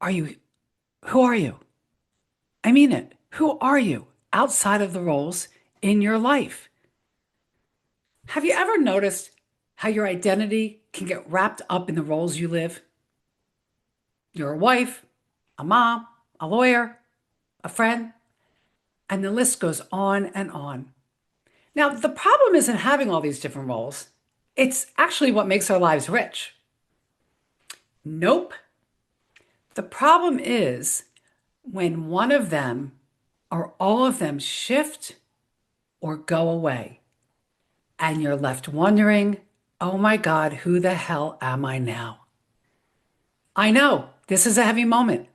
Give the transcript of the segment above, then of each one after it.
Are you, who are you? I mean it. Who are you outside of the roles in your life? Have you ever noticed how your identity can get wrapped up in the roles you live? You're a wife, a mom, a lawyer, a friend, and the list goes on and on. Now, the problem isn't having all these different roles. It's actually what makes our lives rich. Nope. The problem is when one of them or all of them shift or go away, and you're left wondering, oh my God, who the hell am I now? I know this is a heavy moment.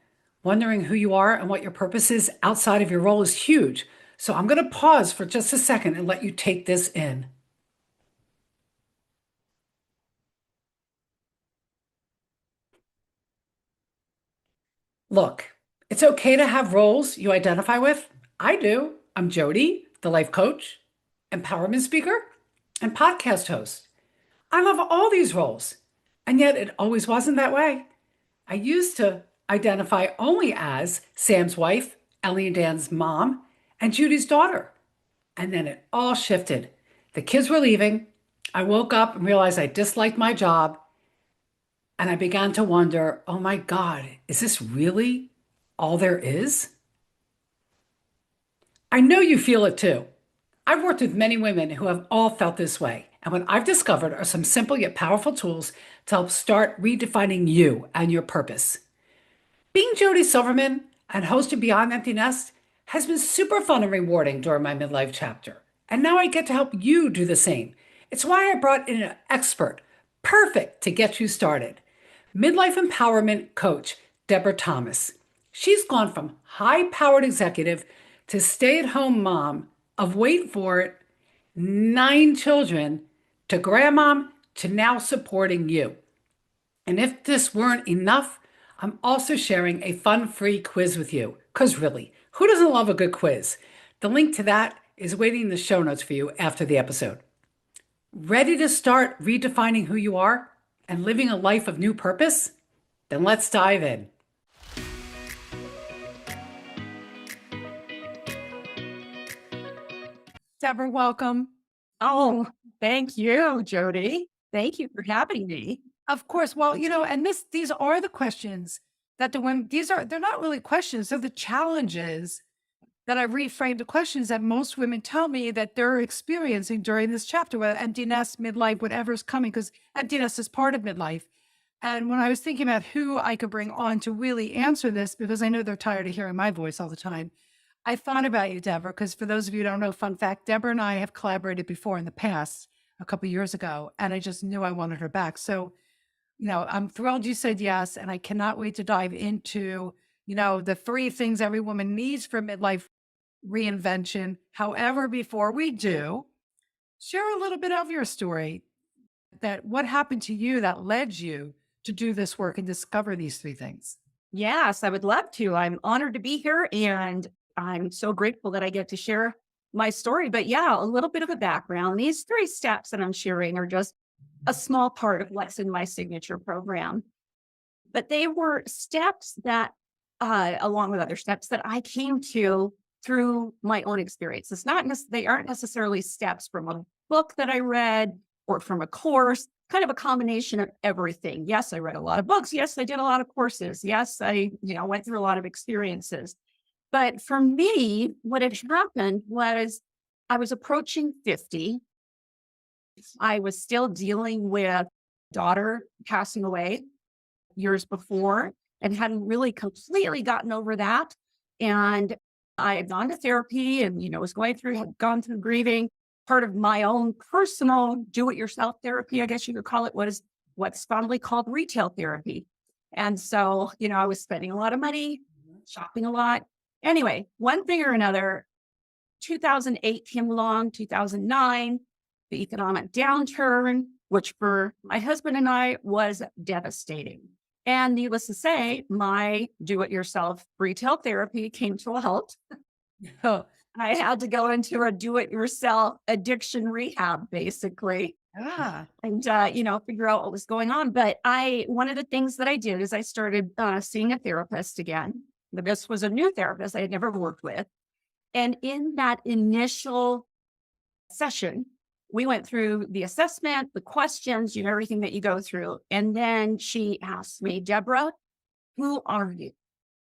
Wondering who you are and what your purpose is outside of your role is huge. So I'm going to pause for just a second and let you take this in. Look, it's okay to have roles you identify with. I do. I'm Jody, the life coach, empowerment speaker, and podcast host. I love all these roles, and yet it always wasn't that way. I used to identify only as Sam's wife, Ellie and Dan's mom, and Judy's daughter. And then it all shifted. The kids were leaving. I woke up and realized I disliked my job. And I began to wonder, oh my God, is this really all there is? I know you feel it too. I've worked with many women who have all felt this way. And what I've discovered are some simple yet powerful tools to help start redefining you and your purpose. Being Jody Silverman and host of Beyond Empty Nest has been super fun and rewarding during my midlife chapter. And now I get to help you do the same. It's why I brought in an expert, perfect to get you started. Midlife empowerment coach, Deborah Thomas. She's gone from high-powered executive to stay-at-home mom of, wait for it, 9 children, to grandmom, to now supporting you. And if this weren't enough, I'm also sharing a fun free quiz with you. Because really, who doesn't love a good quiz? The link to that is waiting in the show notes for you after the episode. Ready to start redefining who you are and living a life of new purpose? Then let's dive in. Deborah, welcome. Oh, thank you, Jody. Thank you for having me. Of course. Well, and these are the questions that the women, they're not really questions. They're the challenges that I reframed the questions that most women tell me that they're experiencing during this chapter, whether emptiness, midlife, whatever's coming, because emptiness is part of midlife. And when I was thinking about who I could bring on to really answer this, because I know they're tired of hearing my voice all the time, I thought about you, Deborah, because for those of you who don't know, fun fact, Deborah and I have collaborated before in the past, a couple of years ago, and I just knew I wanted her back. So, I'm thrilled you said yes, and I cannot wait to dive into, the 3 things every woman needs for midlife reinvention. However, before we do, share a little bit of your story, that what happened to you that led you to do this work and discover these 3 things. Yes, I would love to. I'm honored to be here, and I'm so grateful that I get to share my story. But yeah, a little bit of a background. These 3 steps that I'm sharing are just a small part of what's in my signature program. But they were steps that, along with other steps that I came to through my own experience. They aren't necessarily steps from a book that I read or from a course, kind of a combination of everything. Yes, I read a lot of books. Yes, I did a lot of courses. Yes, I, went through a lot of experiences. But for me, what had happened was I was approaching 50. I was still dealing with daughter passing away years before and hadn't really completely gotten over that. And I had gone to therapy and, had gone through grieving. Part of my own personal do-it-yourself therapy, I guess you could call it, was what's fondly called retail therapy. And so, I was spending a lot of money, shopping a lot. Anyway, one thing or another, 2008 came along, 2009, the economic downturn, which for my husband and I was devastating. And needless to say, my do-it-yourself retail therapy came to a halt. I had to go into a do-it-yourself addiction rehab, basically. Ah. and, figure out what was going on. But one of the things that I did is I started seeing a therapist again. This was a new therapist I had never worked with. And in that initial session, we went through the assessment, the questions, everything that you go through. And then she asked me, Deborah, who are you?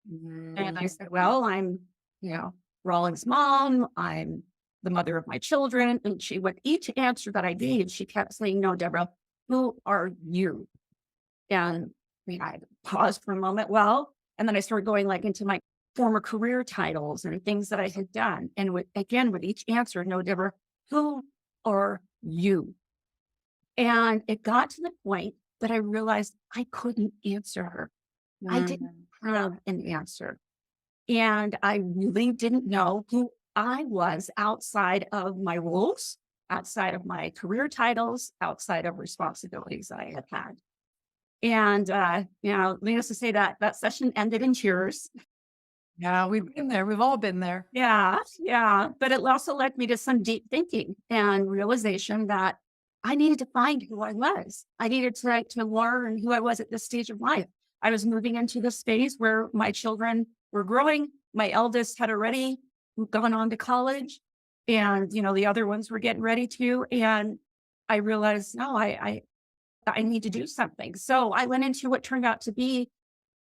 And I said, well, I'm, you know, Rollins' mom. I'm the mother of my children. And with each answer that I gave, she kept saying, no, Deborah, who are you? And I paused for a moment. Well, and then I started going like into my former career titles and things that I had done. And with each answer, no, Deborah, who are you? And it got to the point that I realized I couldn't answer her. I didn't have an answer. And I really didn't know who I was outside of my roles, outside of my career titles, outside of responsibilities that I had had. And, needless to say that session ended in tears. Yeah, we've been there. We've all been there. Yeah, yeah. But it also led me to some deep thinking and realization that I needed to find who I was. I needed to learn who I was at this stage of life. I was moving into this phase where my children were growing. My eldest had already gone on to college, and the other ones were getting ready to. And I realized, no, I need to do something. So I went into what turned out to be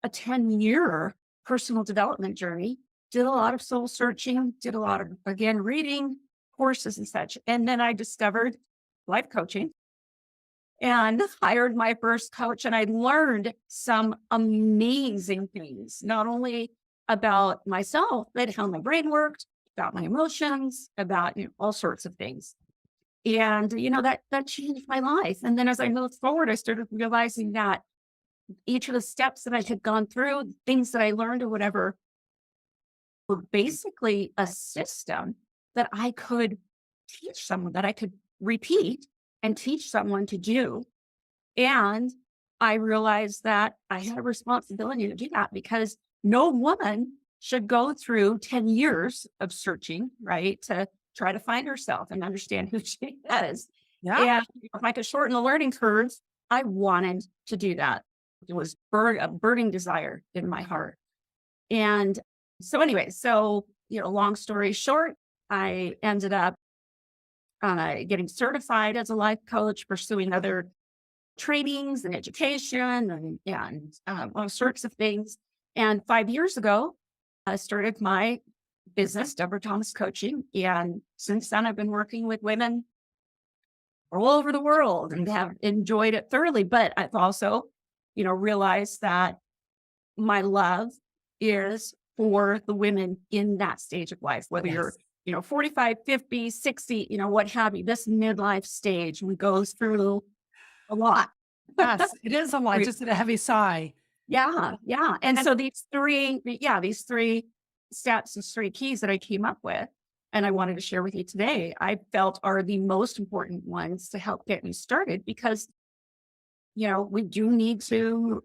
a 10-year personal development journey, did a lot of soul searching, did a lot of, again, reading courses and such. And then I discovered life coaching and hired my first coach. And I learned some amazing things, not only about myself, but how my brain worked, about my emotions, about all sorts of things. And that changed my life. And then as I moved forward, I started realizing that each of the steps that I had gone through, things that I learned or whatever, were basically a system that I could teach someone, that I could repeat and teach someone to do. And I realized that I had a responsibility to do that, because no woman should go through 10 years of searching, right, to try to find herself and understand who she is. Yeah. And if I could shorten the learning curves, I wanted to do that. It was a burning desire in my heart. And so anyway, long story short, I ended up getting certified as a life coach, pursuing other trainings and education and all sorts of things. And 5 years ago, I started my business, Deborah Thomas Coaching. And since then, I've been working with women all over the world and have enjoyed it thoroughly. But I've also, realized that my love is for the women in that stage of life, whether you're, 45, 50, 60, what have you, this midlife stage, we go through a lot. Yes, it is a lot. Just a heavy sigh. Yeah, yeah. And so these three steps and three keys that I came up with and I wanted to share with you today, I felt are the most important ones to help get me started, because, we do need to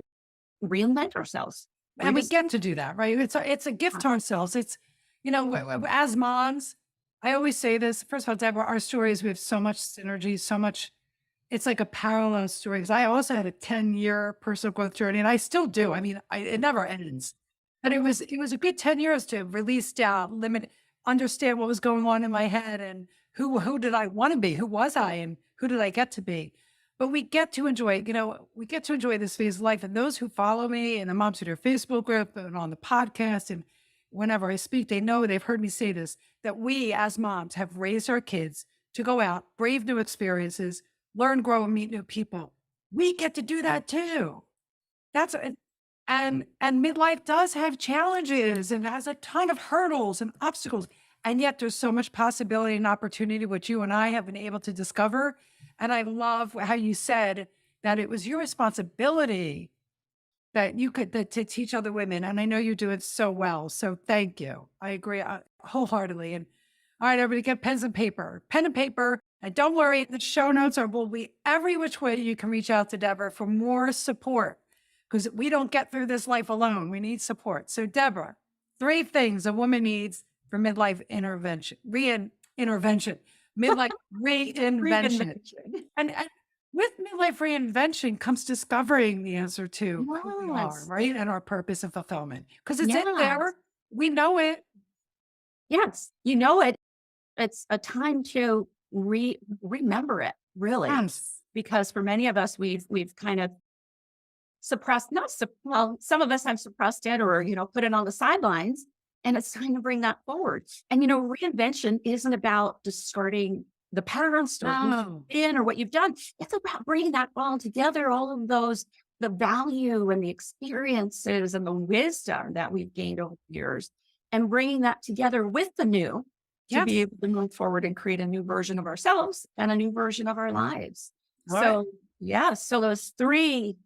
reinvent ourselves. And we get to do that, right? It's a gift to ourselves. It's, as moms, I always say this. First of all, Deborah, our stories, we have so much synergy, so much. It's like a parallel story, because I also had a 10-year personal growth journey, and I still do. I mean, it never ends. And it was a good 10 years to release doubt, limit, understand what was going on in my head, and who did I want to be? Who was I? And who did I get to be? But we get to enjoy, this phase of life. And those who follow me in the Moms Who Do Facebook group and on the podcast, and whenever I speak, they know, they've heard me say this, that we as moms have raised our kids to go out, brave new experiences, learn, grow, and meet new people. We get to do that too. And midlife does have challenges and has a ton of hurdles and obstacles. And yet there's so much possibility and opportunity, which you and I have been able to discover. And I love how you said that it was your responsibility that to teach other women. And I know you do it so well. So thank you. I agree wholeheartedly. And all right, everybody, get pen and paper. And don't worry, the show notes will be every which way you can reach out to Deborah for more support, because we don't get through this life alone. We need support. So Deborah, 3 things a woman needs for midlife intervention. Midlife reinvention. Reinvention. And with midlife reinvention comes discovering the answer to who we are, Yes. right? And our purpose and fulfillment. Because it's in Yes. there. We know it. Yes. It's a time to remember it, really. Yes. Because for many of us, we've kind of suppressed, not well, some of us have suppressed it or, put it on the sidelines. And it's time to bring that forward. And, reinvention isn't about discarding the past or who you've Oh, been or what you've done. It's about bringing that all together, all of those, the value and the experiences and the wisdom that we've gained over the years, and bringing that together with the new to be yes. able to move forward and create a new version of ourselves and a new version of our lives. All right. So yeah, so those three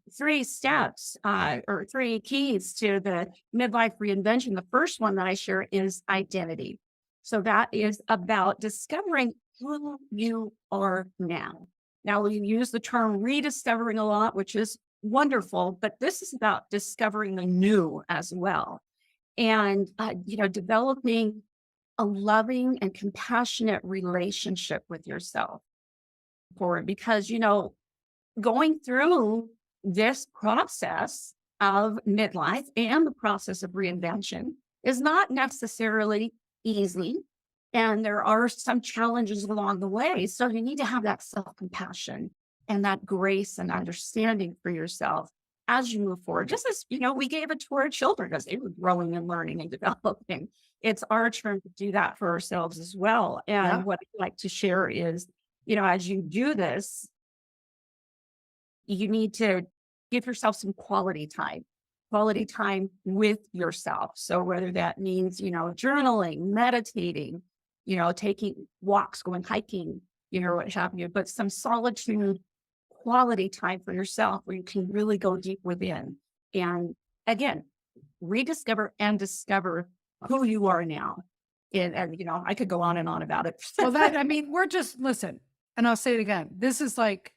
steps or three keys to the midlife reinvention. The first one that I share is identity. So that is about discovering who you are now. Now we use the term rediscovering a lot, which is wonderful, but this is about discovering the new as well. And developing a loving and compassionate relationship with yourself forward, because going through this process of midlife and the process of reinvention is not necessarily easy. And there are some challenges along the way. So you need to have that self compassion and that grace and understanding for yourself as you move forward. Just as, we gave it to our children as they were growing and learning and developing. It's our turn to do that for ourselves as well. Yeah. And what I'd like to share is, as you do this, you need to give yourself some quality time with yourself. So whether that means, journaling, meditating, taking walks, going hiking, what have you, but some solitude, quality time for yourself where you can really go deep within. And again, rediscover and discover who you are now. And I could go on and on about it. Well, we're just, listen, and I'll say it again. This is like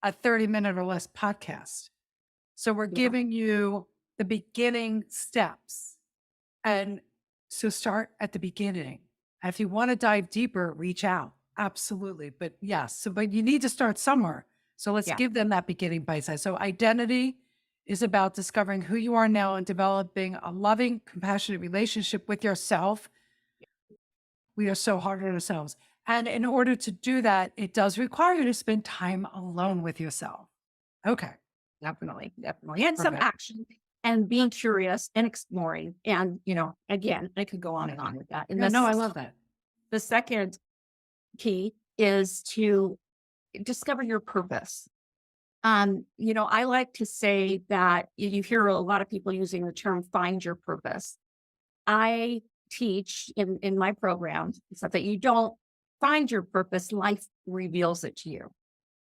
a 30-minute or less podcast. So we're Yeah. giving you the beginning steps. And so start at the beginning. And if you want to dive deeper, reach out. Absolutely. But yes, but you need to start somewhere. So let's Yeah. give them that beginning bite size. So identity is about discovering who you are now and developing a loving, compassionate relationship with yourself. We are so hard on ourselves. And in order to do that, it does require you to spend time alone with yourself. Okay. Definitely. And some Perfect. action and being curious and exploring. And, again, I could go on and on with that. And Yeah, no, I love that. the second key is to discover your purpose. I like to say that you hear a lot of people using the term find your purpose. I teach in my program so that you don't find your purpose, life reveals it to you.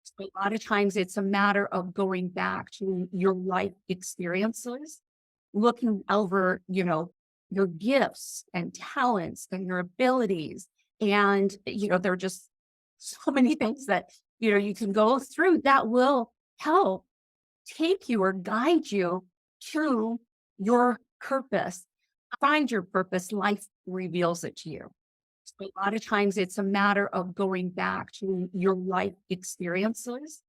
So a lot of times it's a matter of going back to your life experiences, looking over, your gifts and talents and your abilities. And, there are just so many things that, you can go through that will help take you or guide you to your purpose. Find your purpose, life reveals it to you. So a lot of times it's a matter of going back to your life experiences,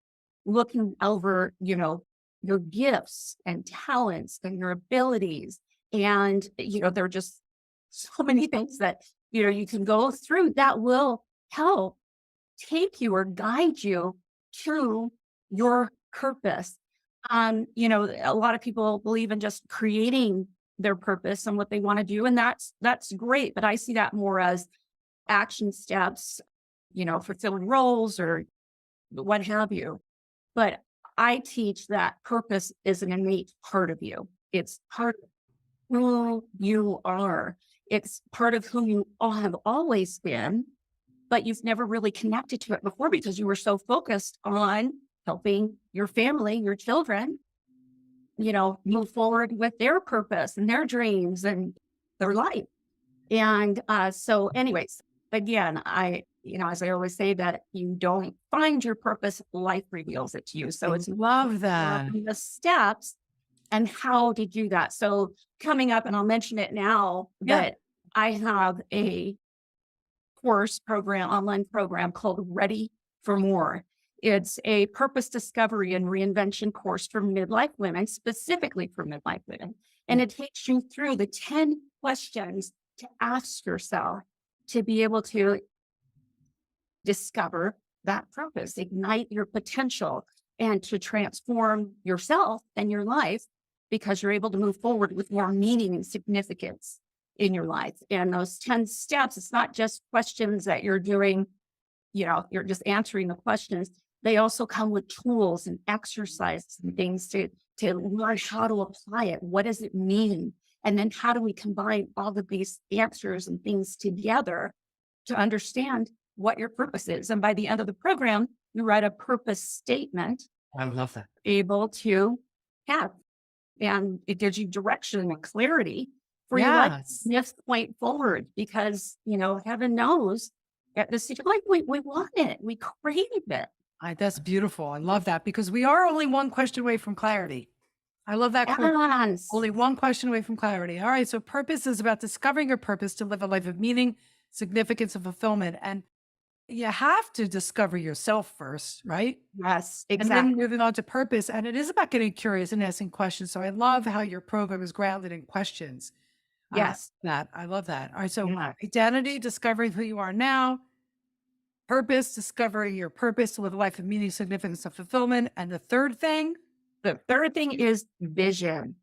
looking over, your gifts and talents and your abilities. And, there are just so many things that, you can go through that will help take you or guide you to your purpose. A lot of people believe in just creating their purpose and what they want to do. And that's great. But I see that more as action steps, fulfilling roles or what have you. But I teach that purpose is an innate part of you. It's part of who you are. It's part of who you all have always been, but you've never really connected to it before because you were so focused on helping your family, your children, move forward with their purpose and their dreams and their life. And so anyways, again, as I always say, that you don't find your purpose, life reveals it to you. So it's Love that. the steps and how to do that. So coming up, and I'll mention it now, Yeah. that I have a online program called Ready for More. It's a purpose discovery and reinvention course for midlife women, specifically for midlife women. And it takes you through the 10 questions to ask yourself to be able to discover that purpose, ignite your potential, and to transform yourself and your life because you're able to move forward with more meaning and significance in your life. And those 10 steps, it's not just questions that you're doing, you're just answering the questions. They also come with tools and exercises and things to learn how to apply it. What does it mean? And then how do we combine all of these answers and things together to understand what your purpose is? And by the end of the program, you write a purpose statement I love that. able to have. And it gives you direction and clarity for your life Yes. from this point forward. Because, heaven knows at this point, we want it. We crave it. That's beautiful. I love that because we are only one question away from clarity. I love that quote. Yes. Only one question away from clarity. All right. So purpose is about discovering your purpose to live a life of meaning, significance, and fulfillment. And you have to discover yourself first, right? Yes, And exactly. then moving on to purpose. And it is about getting curious and asking questions. So I love how your program is grounded in questions. Yes. I love that. All right. So Yeah. identity, discovering who you are now, purpose, discovering your purpose to live a life of meaning, significance, and fulfillment. And the third thing, The third thing is vision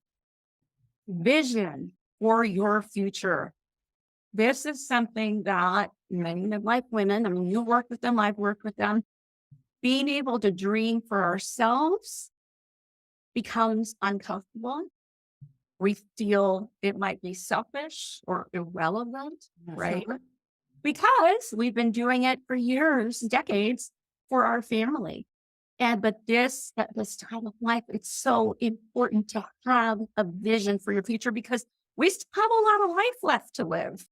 for your future. This is something that many midlife women, I mean, you work with them, I've worked with them, being able to dream for ourselves becomes uncomfortable. We feel it might be selfish or irrelevant, right? Because we've been doing it for years, decades for our family. But at this time of life, it's so important to have a vision for your future because we still have a lot of life left to live.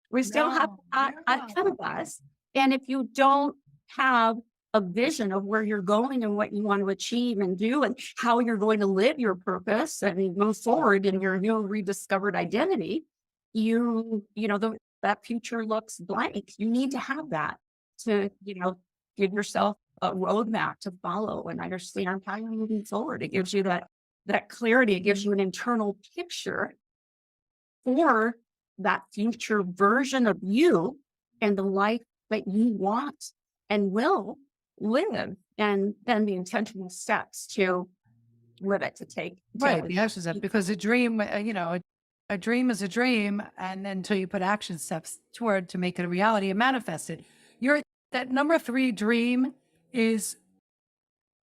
We still have ahead of us. And if you don't have a vision of where you're going and what you want to achieve and do and how you're going to live your purpose and move forward in your new rediscovered identity, that future looks blank. You need to have that to, give yourself a roadmap to follow and understand how you're moving forward. It gives you that clarity. It gives you an internal picture for that future version of you and the life that you want and will live. And then the intentional steps to live it, to take. right. The action step, because a dream, a dream is a dream. And then until you put action steps toward to make it a reality and manifest it. That number 3 dream it's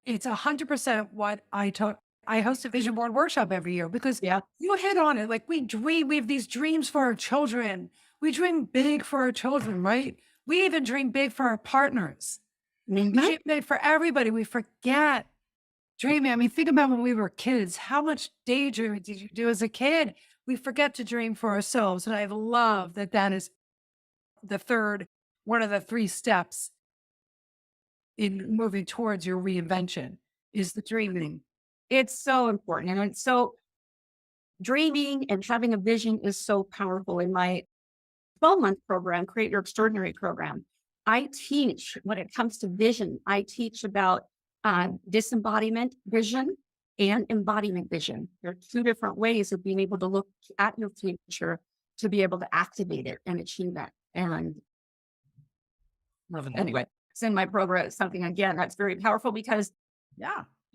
100% what I taught. I host a vision board workshop every year because you hit on it. Like we have these dreams for our children. We dream big for our children, right? We even dream big for our partners. We dream big for everybody. We forget dreaming. I mean, think about when we were kids. How much daydreaming did you do as a kid? We forget to dream for ourselves. And I love that is one of the 3 steps in moving towards your reinvention is the dreaming. It's so important. And so dreaming and having a vision is so powerful. In my 12-month program, Create Your Extraordinary program, I teach when it comes to vision, I teach about disembodiment vision and embodiment vision. There are 2 different ways of being able to look at your future to be able to activate it and achieve that. And anyway, it's in my program. It's something, again, that's very powerful because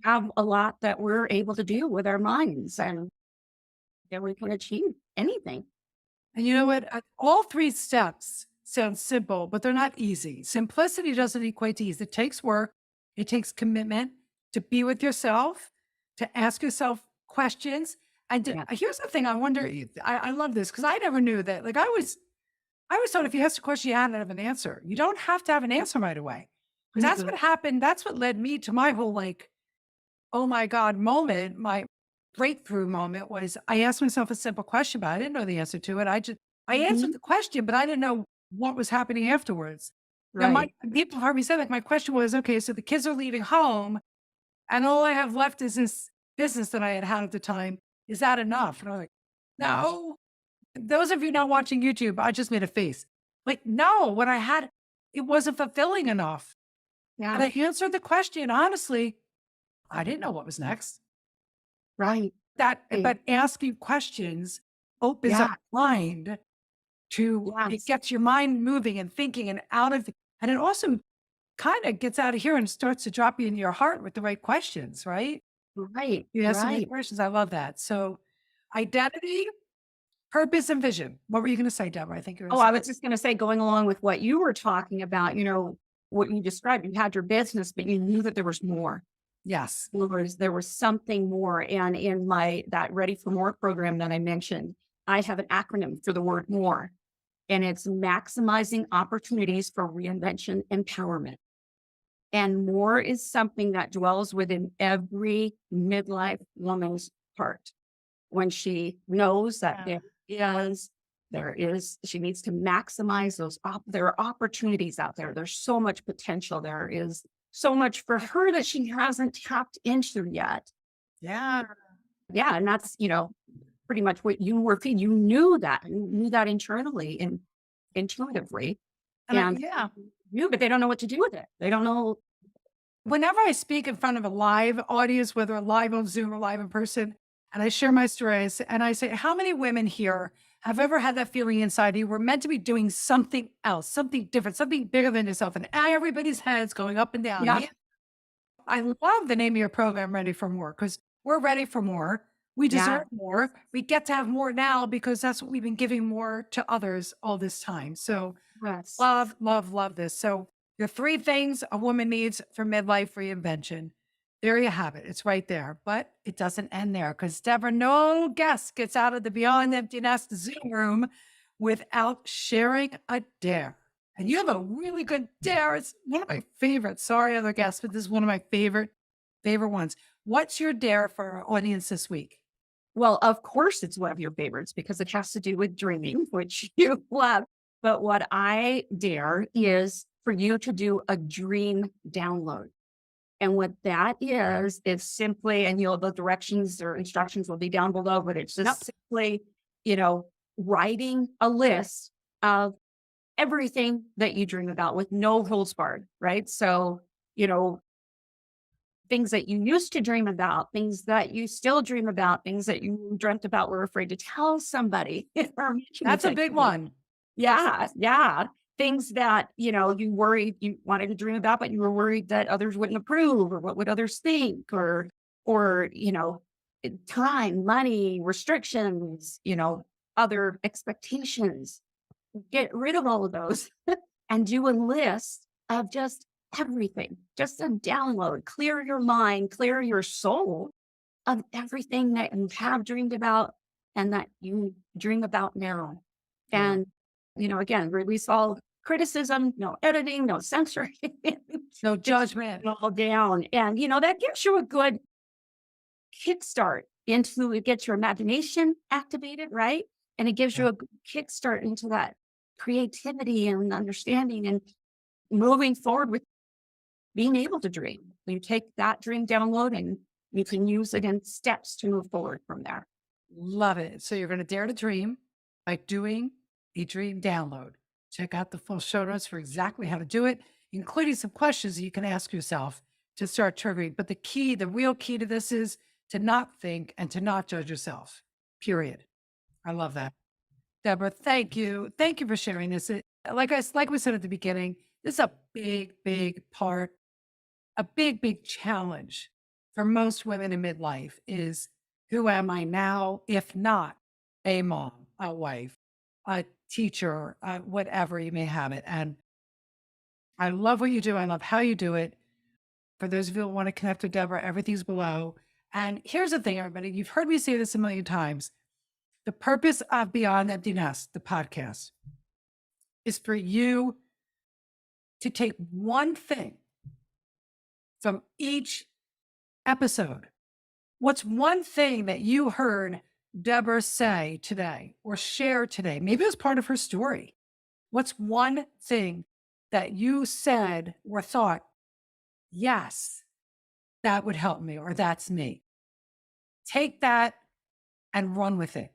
have a lot that we're able to do with our minds and we can achieve anything. And you know what? All 3 steps sound simple, but they're not easy. Simplicity doesn't equate to ease. It takes work. It takes commitment to be with yourself, to ask yourself questions. And here's the thing. I wonder, I love this because I never knew that. Like I always thought if you asked a question, you had to have an answer. You don't have to have an answer right away. Because that's what happened. That's what led me to my whole oh my God moment. My breakthrough moment was I asked myself a simple question, but I didn't know the answer to it. I answered the question, but I didn't know what was happening afterwards. Now, people heard me say my question was, okay, so the kids are leaving home and all I have left is this business that I had at the time. Is that enough? And I was like, no. Those of you not watching YouTube, I just made a face. Like, no, what I had, it wasn't fulfilling enough. And Yeah. I answered the question honestly. I didn't know what was next. Right. But asking questions opens up Yeah. your mind to, it Yes. gets your mind moving and thinking and out of, and it also kind of gets out of here and starts to drop you in your heart with the right questions, right? Right. You ask the right Right. questions. I love that. So, identity, purpose, and vision. What were you going to say, Deborah? I think you were going Oh, to say. I was just going to say, going along with what you were talking about, what you described, you had your business, but you knew that there was more. Yes. There was something more. And in that Ready for More program that I mentioned, I have an acronym for the word more, and it's maximizing opportunities for reinvention empowerment. And more is something that dwells within every midlife woman's heart when she knows that she needs to maximize there are opportunities out there. There's so much potential. There is so much for her that she hasn't tapped into yet. Yeah. Yeah. And that's, pretty much what you were feeding. You knew that internally and intuitively. And Yeah. but they don't know what to do with it. They don't know. Whenever I speak in front of a live audience, whether live on Zoom or live in person, and I share my stories, and I say, how many women here have ever had that feeling inside you were meant to be doing something else, something different, something bigger than yourself, and everybody's heads going up and down. Yeah. Yeah. I love the name of your program, Ready for More, because we're ready for more. We Yeah. deserve more. We get to have more now because that's what we've been giving more to others all this time. So Yes. love, love, love this. So the three things a woman needs for midlife reinvention. There you have it. It's right there. But it doesn't end there because Deborah, no guest gets out of the Beyond Empty Nest Zoom room without sharing a dare. And you have a really good dare. It's one of my favorites. Sorry, other guests, but this is one of my favorite ones. What's your dare for our audience this week? Well, of course, it's one of your favorites because it has to do with dreaming, which you love. But what I dare is for you to do a dream download. And what that is, it's simply, and the directions or instructions will be down below, but it's just simply, writing a list of everything that you dream about with no holds barred, right? So, you know, things that you used to dream about, things that you still dream about, things that you dreamt about, were afraid to tell somebody. or mention it That's a to big anybody. one. Yeah, yeah. Things that, you worried you wanted to dream about, but you were worried that others wouldn't approve, or what would others think, or time, money, restrictions, other expectations. Get rid of all of those and do a list of just everything, just a download, clear your mind, clear your soul of everything that you have dreamed about and that you dream about now. Yeah. And, again, release all criticism, no editing, no censoring, No just judgment. write it all down. And, that gives you a good kickstart into it, gets your imagination activated, right? And it gives Yeah. you a good kickstart into that creativity and understanding and moving forward with being able to dream. You take that dream download and you can use it in steps to move forward from there. Love it. So you're going to dare to dream by doing a dream download. Check out the full show notes for exactly how to do it, including some questions that you can ask yourself to start triggering. But the real key to this is to not think and to not judge yourself, period. I love that. Deborah, thank you. Thank you for sharing this. Like we said at the beginning, this is a big, big part, a big, big challenge for most women in midlife is, who am I now, if not a mom, a wife, a teacher, whatever you may have it. And I love what you do. I love how you do it. For those of you who want to connect with Deborah, everything's below. And here's the thing, everybody, you've heard me say this a million times. The purpose of Beyond Empty Nest, the podcast, is for you to take one thing from each episode. What's one thing that you heard Deborah say today or share today? Maybe it was part of her story. What's one thing that you said or thought, yes, that would help me, or that's me? Take that and run with it.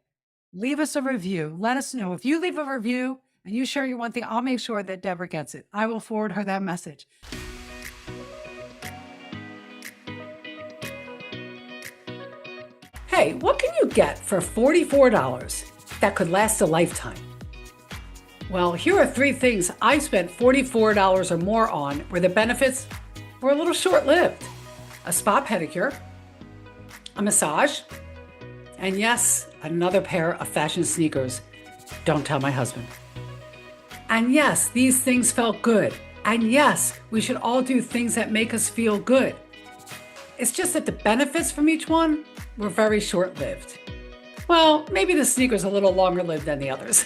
Leave us a review. Let us know. If you leave a review and you share your one thing, I'll make sure that Deborah gets it. I will forward her that message. Hey, what can you get for $44 that could last a lifetime? Well, here are 3 things I spent $44 or more on where the benefits were a little short-lived. A spa pedicure, a massage, and yes, another pair of fashion sneakers. Don't tell my husband. And yes, these things felt good. And yes, we should all do things that make us feel good. It's just that the benefits from each one were very short-lived. Well, maybe the sneakers a little longer-lived than the others.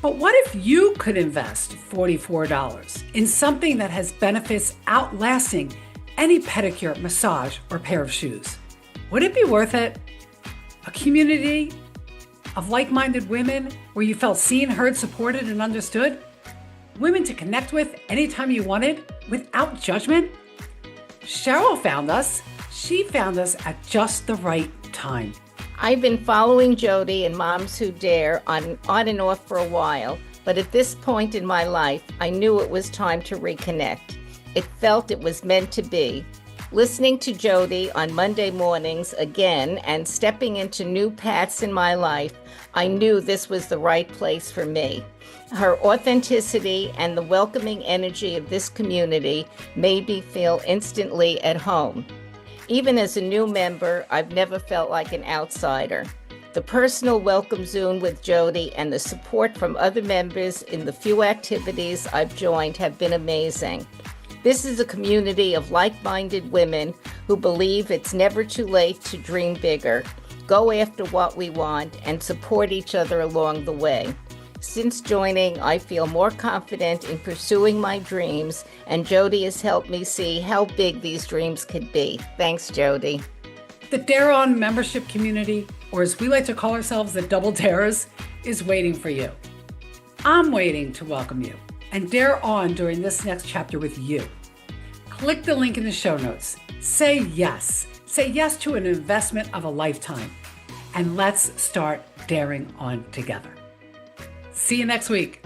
But what if you could invest $44 in something that has benefits outlasting any pedicure, massage, or pair of shoes? Would it be worth it? A community of like-minded women where you felt seen, heard, supported, and understood? Women to connect with anytime you wanted without judgment? Cheryl found us. She found us at just the right time. I've been following Jody and Moms Who Dare on and off for a while, but at this point in my life, I knew it was time to reconnect. It felt it was meant to be. Listening to Jody on Monday mornings again and stepping into new paths in my life, I knew this was the right place for me. Her authenticity and the welcoming energy of this community made me feel instantly at home. Even as a new member, I've never felt like an outsider. The personal welcome Zoom with Jody and the support from other members in the few activities I've joined have been amazing. This is a community of like-minded women who believe it's never too late to dream bigger, go after what we want, and support each other along the way. Since joining, I feel more confident in pursuing my dreams, and Jody has helped me see how big these dreams could be. Thanks, Jody. The Dare On membership community, or as we like to call ourselves, the Double Dares, is waiting for you. I'm waiting to welcome you and dare on during this next chapter with you. Click the link in the show notes. Say yes. Say yes to an investment of a lifetime. And let's start daring on together. See you next week.